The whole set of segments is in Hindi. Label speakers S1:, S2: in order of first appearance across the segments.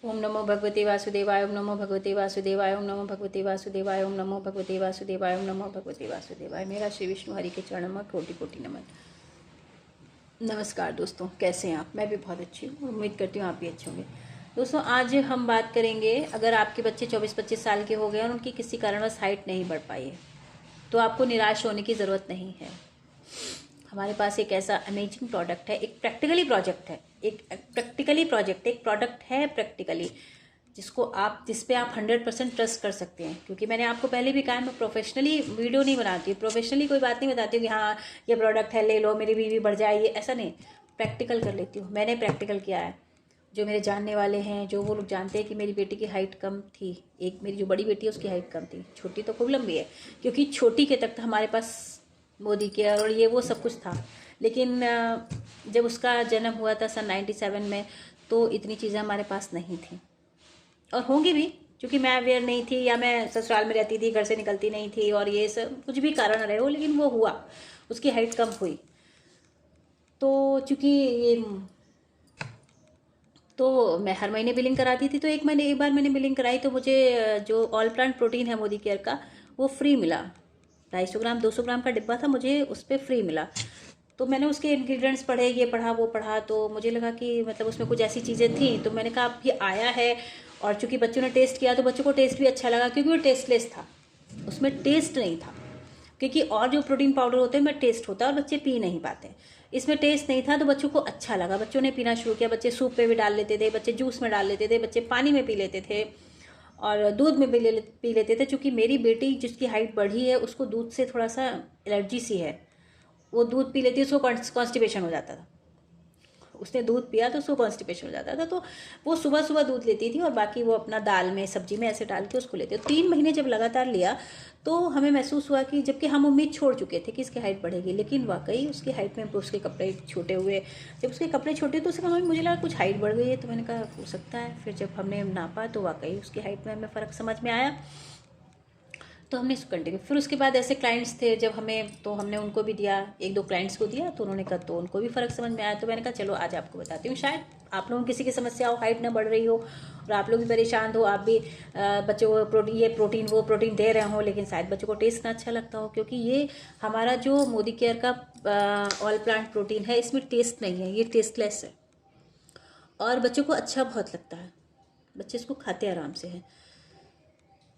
S1: ओम नमो भगवते वासुदेवाय, ओम नमो भगवते वासुदेवाय, ओम नमो भगवते वासुदेवाय, ओम नमो भगवते वासुदेवाय, ओम नमो भगवते वासुदेवाय। मेरा श्री विष्णु हरि के चरणों में कोटि कोटि नमन। नमस्कार दोस्तों, कैसे हैं आप? मैं भी बहुत अच्छी हूँ, उम्मीद करती हूँ आप भी अच्छे होंगे। दोस्तों, आज हम बात करेंगे, अगर आपके बच्चे 24-25 साल के हो गए और उनकी किसी कारणवश हाइट नहीं बढ़ पाई है तो आपको निराश होने की ज़रूरत नहीं है। हमारे पास एक ऐसा अमेजिंग प्रोडक्ट है, एक प्रैक्टिकली प्रोजेक्ट है, एक प्रोडक्ट है प्रैक्टिकली, जिस पे आप 100% ट्रस्ट कर सकते हैं। क्योंकि मैंने आपको पहले भी कहा है, मैं प्रोफेशनली वीडियो नहीं बनाती हूँ, प्रोफेशनली कोई बात नहीं बताती हूँ कि हाँ ये प्रोडक्ट है, ले लो, मेरी बीवी बढ़ जाए, ये ऐसा नहीं। प्रैक्टिकल कर लेती हूँ, मैंने प्रैक्टिकल किया है। जो मेरे जानने वाले हैं, जो वो लोग जानते हैं कि मेरी बेटी की हाइट कम थी। एक मेरी जो बड़ी बेटी है उसकी हाइट कम थी, छोटी तो खूब लंबी है, क्योंकि छोटी के तक हमारे पास मोदी केयर और ये वो सब कुछ था। लेकिन जब उसका जन्म हुआ था सन 97 में, तो इतनी चीज़ें हमारे पास नहीं थी और होंगी भी, क्योंकि मैं अवेयर नहीं थी, या मैं ससुराल में रहती थी, घर से निकलती नहीं थी, और ये सब कुछ भी कारण रहे हो, लेकिन वो हुआ, उसकी हाइट कम हुई। तो चूँकि ये तो मैं हर महीने बिलिंग कराती थी, तो एक बार मैंने बिलिंग कराई तो मुझे जो ऑल प्लांट प्रोटीन है मोदी केयर का, वो फ्री मिला। 250 ग्राम 200 ग्राम का डिब्बा था, मुझे उस पर फ्री मिला। तो मैंने उसके इंग्रेडिएंट्स पढ़े, ये पढ़ा वो पढ़ा, तो मुझे लगा कि मतलब उसमें कुछ ऐसी चीज़ें थी। तो मैंने कहा अब ये आया है, और चूंकि बच्चों ने टेस्ट किया तो बच्चों को टेस्ट भी अच्छा लगा, क्योंकि वो टेस्टलेस था, उसमें टेस्ट नहीं था। क्योंकि और जो प्रोटीन पाउडर होते हैं में टेस्ट होता है और बच्चे पी नहीं पाते, इसमें टेस्ट नहीं था, तो बच्चों को अच्छा लगा, बच्चों ने पीना शुरू किया। बच्चे सूप पे भी डाल लेते थे, बच्चे जूस में डाल लेते थे, बच्चे पानी में पी लेते थे, और दूध में भी पी लेते थे। चूँकि मेरी बेटी जिसकी हाइट बढ़ी है, उसको दूध से थोड़ा सा एलर्जी सी है, वो दूध पी लेती है, उसको कॉन्स्टिपेशन हो जाता था। उसने दूध पिया तो उसको कॉन्स्टिपेशन हो जाता था, तो वो सुबह सुबह दूध लेती थी और बाकी वो अपना दाल में सब्जी में ऐसे डाल के उसको लेते। 3 महीने जब लगातार लिया तो हमें महसूस हुआ कि, जबकि हम उम्मीद छोड़ चुके थे कि इसकी हाइट बढ़ेगी, लेकिन वाकई उसकी हाइट में उसके कपड़े छोटे हुए। जब उसके कपड़े छोटे तो उससे कहा, मुझे लगा कुछ हाइट बढ़ गई है, तो मैंने कहा हो सकता है। फिर जब हमने नापा तो वाकई उसकी हाइट में हमें फ़र्क समझ में आया, तो हमने इसको कंटिन्यू। फिर उसके बाद ऐसे क्लाइंट्स थे जब हमें, तो हमने उनको भी दिया, 1-2 क्लाइंट्स को दिया, तो उन्होंने कहा, तो उनको भी फ़र्क समझ में आया। तो मैंने कहा चलो आज आपको बताती हूँ, शायद आप लोगों किसी की समस्या हो, हाइट ना बढ़ रही हो और आप लोग भी परेशान हो, आप भी बच्चों को ये प्रोटीन वो प्रोटीन दे रहे हो, लेकिन शायद बच्चों को टेस्ट ना अच्छा लगता हो। क्योंकि ये हमारा जो मोदी केयर का ऑल प्लांट प्रोटीन है, इसमें टेस्ट नहीं है, ये टेस्टलेस है, और बच्चों को अच्छा बहुत लगता है, बच्चे इसको खाते आराम से हैं।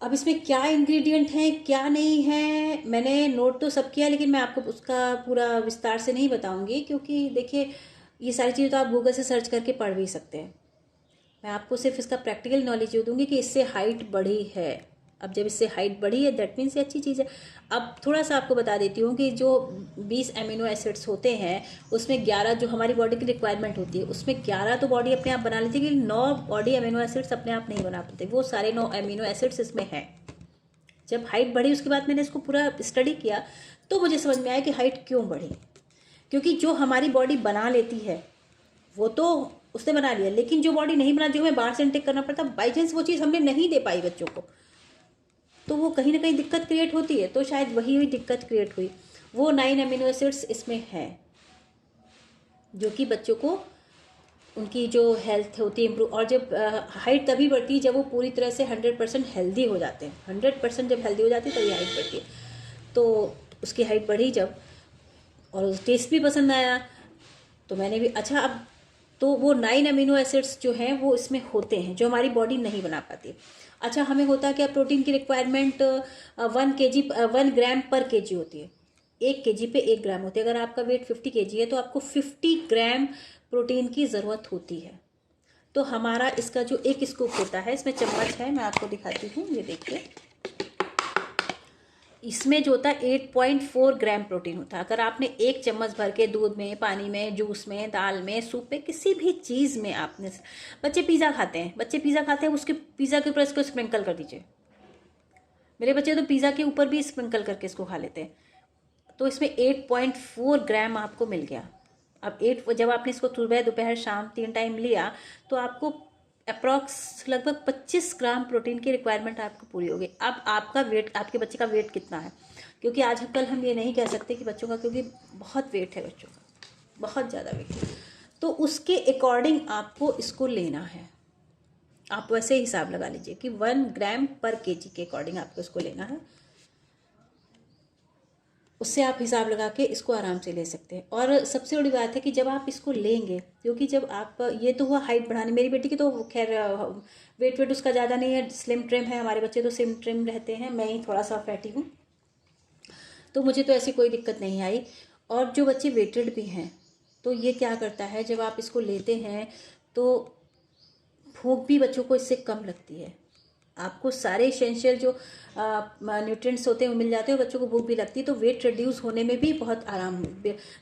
S1: अब इसमें क्या इंग्रेडिएंट है क्या नहीं है, मैंने नोट तो सब किया, लेकिन मैं आपको उसका पूरा विस्तार से नहीं बताऊंगी, क्योंकि देखिए ये सारी चीज़ें तो आप गूगल से सर्च करके पढ़ भी सकते हैं। मैं आपको सिर्फ इसका प्रैक्टिकल नॉलेज ये दूंगी कि इससे हाइट बढ़ी है। अब जब इससे हाइट बढ़ी है, दैट मीन्स ये अच्छी चीज़ है। अब थोड़ा सा आपको बता देती हूँ कि जो 20 एमिनो एसिड्स होते हैं, उसमें 11 जो हमारी बॉडी की रिक्वायरमेंट होती है, उसमें 11 तो बॉडी अपने आप बना लेती है, लेकिन 9 बॉडी एमिनो एसिड्स अपने आप नहीं बना पाते। वो सारे 9 एमिनो एसिड्स इसमें हैं। जब हाइट बढ़ी उसके बाद मैंने इसको पूरा स्टडी किया, तो मुझे समझ में आया कि हाइट क्यों बढ़ी। क्योंकि जो हमारी बॉडी बना लेती है वो तो उसने बना लिया, लेकिन जो बॉडी नहीं बना, जो हमें बाहर से इनटेक करना पड़ता, बाई चांस वो चीज़ हमने नहीं दे पाई बच्चों को, तो वो कहीं ना कहीं दिक्कत क्रिएट होती है। तो शायद वही हुई दिक्कत क्रिएट हुई। वो 9 अमीनो एसिड्स इसमें है, जो कि बच्चों को उनकी जो हेल्थ होती है इम्प्रूव। और जब हाइट तभी बढ़ती है जब वो पूरी तरह से 100% हेल्दी हो जाते हैं। 100% जब हेल्दी हो जाती है तभी हाइट बढ़ती है। तो उसकी हाइट बढ़ी जब, और उस टेस्ट भी पसंद आया, तो मैंने भी अच्छा। अब तो वो 9 अमीनो एसिड्स जो हैं वो इसमें होते हैं, जो हमारी बॉडी नहीं बना पाती। अच्छा, हमें होता क्या, प्रोटीन की रिक्वायरमेंट 1 ग्राम पर केजी होती है। 1 केजी पे 1 ग्राम होती है। अगर आपका वेट 50 केजी है तो आपको 50 ग्राम प्रोटीन की ज़रूरत होती है। तो हमारा इसका जो एक स्कूप होता है, इसमें चम्मच है, मैं आपको दिखाती हूँ, ये देखिए, इसमें जो होता है 8.4 ग्राम प्रोटीन होता है। अगर आपने 1 चम्मच भर के दूध में, पानी में, जूस में, दाल में, सूप में, किसी भी चीज़ में आपने, बच्चे पिज़्ज़ा खाते हैं, उसके पिज़्ज़ा के ऊपर इसको स्प्रिंकल कर दीजिए। मेरे बच्चे तो पिज़्ज़ा के ऊपर भी स्प्रिंकल करके इसको खा लेते हैं। तो इसमें 8.4 ग्राम आपको मिल गया। अब जब आपने इसको सुबह दोपहर शाम 3 टाइम लिया, तो आपको अप्रॉक्स लगभग 25 ग्राम प्रोटीन की रिक्वायरमेंट आपको पूरी होगी। अब आपका वेट, आपके बच्चे का वेट कितना है, क्योंकि आज कल हम ये नहीं कह सकते कि बच्चों का, क्योंकि बहुत वेट है बच्चों का, बहुत ज़्यादा वेट है, तो उसके अकॉर्डिंग आपको इसको लेना है। आप वैसे ही हिसाब लगा लीजिए कि 1 ग्राम पर केजी के अकॉर्डिंग आपको इसको लेना है। उससे आप हिसाब लगा के इसको आराम से ले सकते हैं। और सबसे बड़ी बात है कि जब आप इसको लेंगे, क्योंकि जब आप, ये तो हुआ हाइट बढ़ाने, मेरी बेटी की तो खैर वेट उसका ज़्यादा नहीं है, स्लिम ट्रिम है, हमारे बच्चे तो स्लिम ट्रिम रहते हैं, मैं ही थोड़ा सा फैटी हूँ, तो मुझे तो ऐसी कोई दिक्कत नहीं आई। और जो बच्चे वेटेड भी हैं तो ये क्या करता है, जब आप इसको लेते हैं तो भूख भी बच्चों को इससे कम लगती है। आपको सारे एसेंशियल जो न्यूट्रिएंट्स होते हैं वो मिल जाते हैं और बच्चों को भूख भी लगती है, तो वेट रिड्यूस होने में भी बहुत आराम।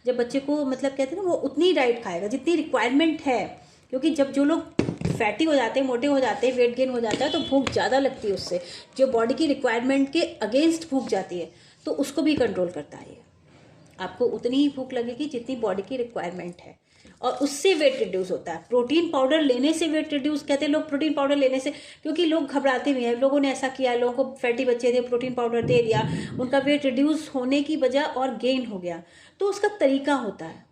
S1: जब बच्चे को मतलब कहते हैं ना, वो उतनी डाइट खाएगा जितनी रिक्वायरमेंट है, क्योंकि जब जो लोग फैटी हो जाते हैं, मोटे हो जाते हैं, वेट गेन हो जाता है, तो भूख ज़्यादा लगती है, उससे जो बॉडी की रिक्वायरमेंट के अगेंस्ट भूख जाती है, तो उसको भी कंट्रोल करता है। आपको उतनी ही भूख लगेगी जितनी बॉडी की रिक्वायरमेंट है, और उससे वेट रिड्यूस होता है। प्रोटीन पाउडर लेने से वेट रिड्यूस कहते हैं लोग, प्रोटीन पाउडर लेने से, क्योंकि लोग घबराते भी हैं, लोगों ने ऐसा किया, लोगों को फैटी बच्चे थे, प्रोटीन पाउडर दे दिया, उनका वेट रिड्यूस होने की बजाय और गेन हो गया। तो उसका तरीका होता है,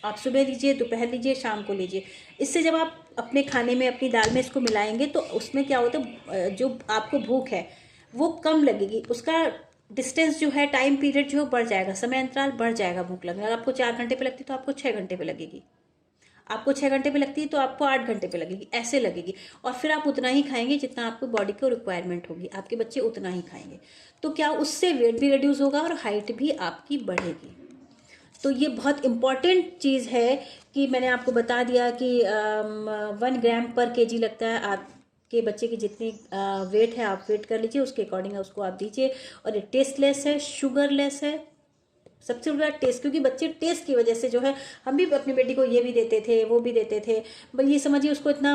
S1: आप सुबह लीजिए, दोपहर लीजिए, शाम को लीजिए। इससे जब आप अपने खाने में, अपनी दाल में इसको मिलाएंगे तो उसमें क्या होता है, जो आपको भूख है वो कम लगेगी, उसका डिस्टेंस जो है, टाइम पीरियड जो बढ़ जाएगा, समय अंतराल बढ़ जाएगा भूख लगने। अगर आपको 4 घंटे पे लगती है तो आपको 6 घंटे पे लगेगी, आपको 6 घंटे पे लगती है तो आपको 8 घंटे पे लगेगी, ऐसे लगेगी। और फिर आप उतना ही खाएंगे जितना आपको बॉडी को रिक्वायरमेंट होगी, आपके बच्चे उतना ही खाएंगे। तो क्या उससे वेट भी रिड्यूस होगा और हाइट भी आपकी बढ़ेगी। तो ये बहुत इम्पॉर्टेंट चीज़ है कि मैंने आपको बता दिया कि 1 ग्राम पर केजी लगता है। आपके बच्चे की जितनी वेट है आप वेट कर लीजिए, उसके अकॉर्डिंग उसको आप दीजिए। और ये टेस्टलेस है, शुगरलेस है, सबसे बड़ा टेस्ट, क्योंकि बच्चे टेस्ट की वजह से जो है, हम भी अपनी बेटी को ये भी देते थे, वो भी देते थे, बस ये समझिए उसको इतना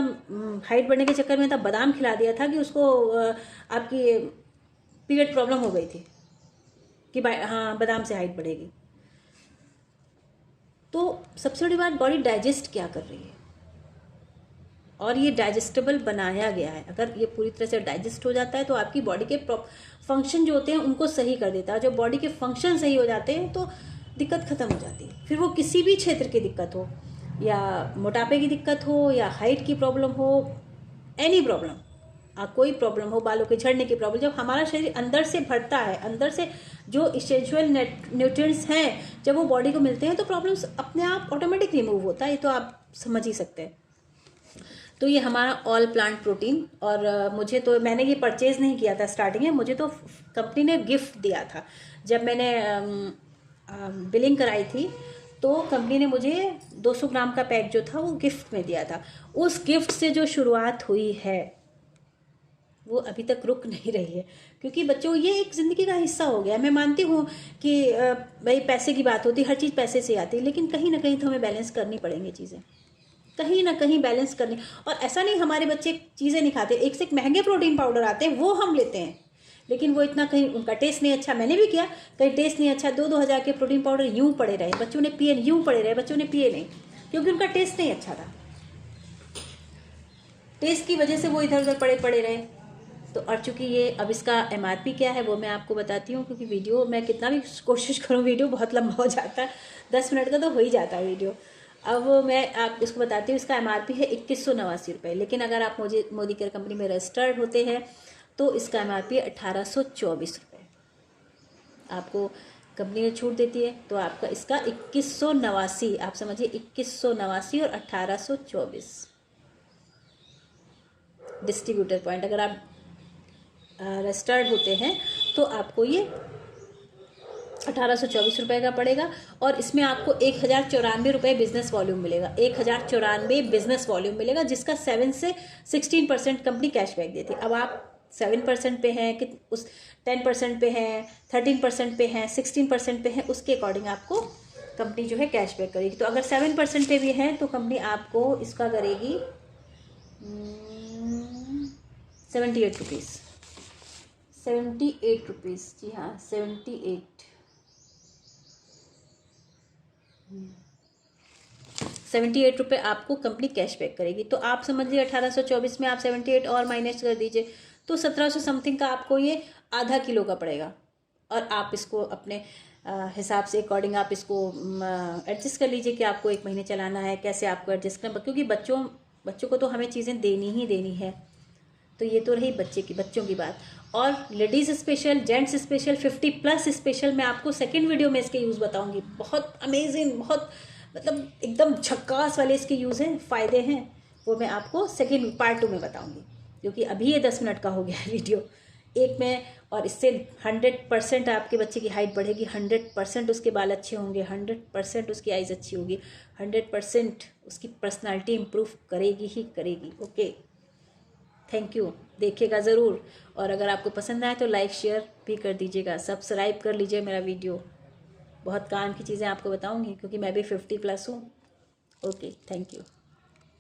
S1: हाइट बढ़ने के चक्कर में इतना बादाम खिला दिया था कि उसको आपकी पीरियड प्रॉब्लम हो गई थी कि हाँ बादाम से हाइट बढ़ेगी। तो सबसे बड़ी बात, बॉडी डाइजेस्ट क्या कर रही है, और ये डाइजेस्टेबल बनाया गया है। अगर ये पूरी तरह से डाइजेस्ट हो जाता है तो आपकी बॉडी के फंक्शन जो होते हैं उनको सही कर देता है। जब बॉडी के फंक्शन सही हो जाते हैं तो दिक्कत खत्म हो जाती है। फिर वो किसी भी क्षेत्र की दिक्कत हो, या मोटापे की दिक्कत हो, या हाइट की प्रॉब्लम हो, एनी प्रॉब्लम, कोई प्रॉब्लम हो, बालों के झड़ने की प्रॉब्लम, जब हमारा शरीर अंदर से भरता है, अंदर से जो इसेंशियल न्यूट्रिएंट्स हैं जब वो बॉडी को मिलते हैं तो प्रॉब्लम्स अपने आप ऑटोमेटिक रिमूव होता है। ये तो आप समझ ही सकते हैं। तो ये हमारा ऑल प्लांट प्रोटीन, और मुझे तो, मैंने ये परचेज़ नहीं किया था स्टार्टिंग में, मुझे तो कंपनी ने गिफ्ट दिया था। जब मैंने बिलिंग कराई थी तो कंपनी ने मुझे 200 ग्राम का पैक जो था वो गिफ्ट में दिया था। उस गिफ्ट से जो शुरुआत हुई है वो अभी तक रुक नहीं रही है, क्योंकि बच्चों ये एक ज़िंदगी का हिस्सा हो गया। मैं मानती हूँ कि भाई पैसे की बात होती है, हर चीज़ पैसे से आती है, लेकिन कहीं ना कहीं तो हमें बैलेंस करनी पड़ेंगी चीज़ें, कहीं ना कहीं बैलेंस करनी। और ऐसा नहीं हमारे बच्चे चीज़ें नहीं खाते, एक से एक महंगे प्रोटीन पाउडर आते हैं वो हम लेते हैं, लेकिन वो इतना कहीं उनका टेस्ट नहीं अच्छा, मैंने भी किया, कहीं टेस्ट नहीं अच्छा, 2-2 हज़ार के प्रोटीन पाउडर यूँ पड़े रहे, बच्चों ने पिए, यूँ पड़े रहे, बच्चों ने पिए नहीं, क्योंकि उनका टेस्ट नहीं अच्छा था, टेस्ट की वजह से वो इधर उधर पड़े पड़े रहे। तो और चूँकि ये, अब इसका MRP क्या है वो मैं आपको बताती हूँ, क्योंकि वीडियो मैं कितना भी कोशिश करूँ वीडियो बहुत लंबा हो जाता है, 10 मिनट का तो हो ही जाता है वीडियो। अब मैं आप इसको बताती हूँ, इसका MRP है 2189 रुपये, लेकिन अगर आप मोदी केयर कंपनी में रजिस्टर्ड होते हैं तो इसका MRP 1824 रुपये आपको कंपनी ने छूट देती है। तो आपका इसका 2189, आप समझिए 2189 और 1824 डिस्ट्रीब्यूटर पॉइंट, अगर आप रजिस्टर्ड होते हैं तो आपको ये 1824 रुपये का पड़ेगा। और इसमें आपको 1094 रुपये बिजनेस वॉल्यूम मिलेगा, 1094 बिजनेस वॉल्यूम मिलेगा, जिसका 7 से 16% कंपनी कैशबैक देती है। अब आप 7% पे हैं कि उस 10% पे हैं, 13% पे हैं, 16% पे हैं, उसके अकॉर्डिंग आपको कंपनी जो है कैशबैक करेगी। तो अगर 7% पे भी हैं तो कंपनी आपको इसका करेगी 78 रुपीज़, 78 रुपीज़, जी हाँ 78 रुपये आपको कंपनी कैशबैक करेगी। तो आप समझिए 1824 में आप 78 और माइनस कर दीजिए तो 1700 समथिंग का आपको ये आधा किलो का पड़ेगा। और आप इसको अपने हिसाब से अकॉर्डिंग आप इसको एडजस्ट कर लीजिए कि आपको 1 महीने चलाना है, कैसे आपको एडजस्ट करना, क्योंकि बच्चों बच्चों को तो हमें चीज़ें देनी ही देनी है। तो ये तो रही बच्चों की बात। और ladies special, gents special, 50+ special मैं आपको सेकेंड वीडियो में इसके यूज़ बताऊंगी। बहुत अमेजिंग, बहुत मतलब एकदम झक्कास वाले इसके यूज़ हैं, फ़ायदे हैं, वो मैं आपको सेकेंड पार्ट 2 में बताऊंगी। क्योंकि अभी ये 10 मिनट का हो गया है वीडियो एक में, और इससे 100% आपके बच्चे की हाइट बढ़ेगी, 100% उसके बाल अच्छे होंगे, 100% उसकी आइज़ अच्छी होगी, 100% उसकी पर्सनालिटी इम्प्रूव करेगी ही करेगी। ओके, थैंक यू, देखिएगा ज़रूर। और अगर आपको पसंद आए तो लाइक शेयर भी कर दीजिएगा, सब्सक्राइब कर लीजिए मेरा वीडियो। बहुत काम की चीज़ें आपको बताऊंगी क्योंकि मैं भी 50+ हूँ। Okay, thank you.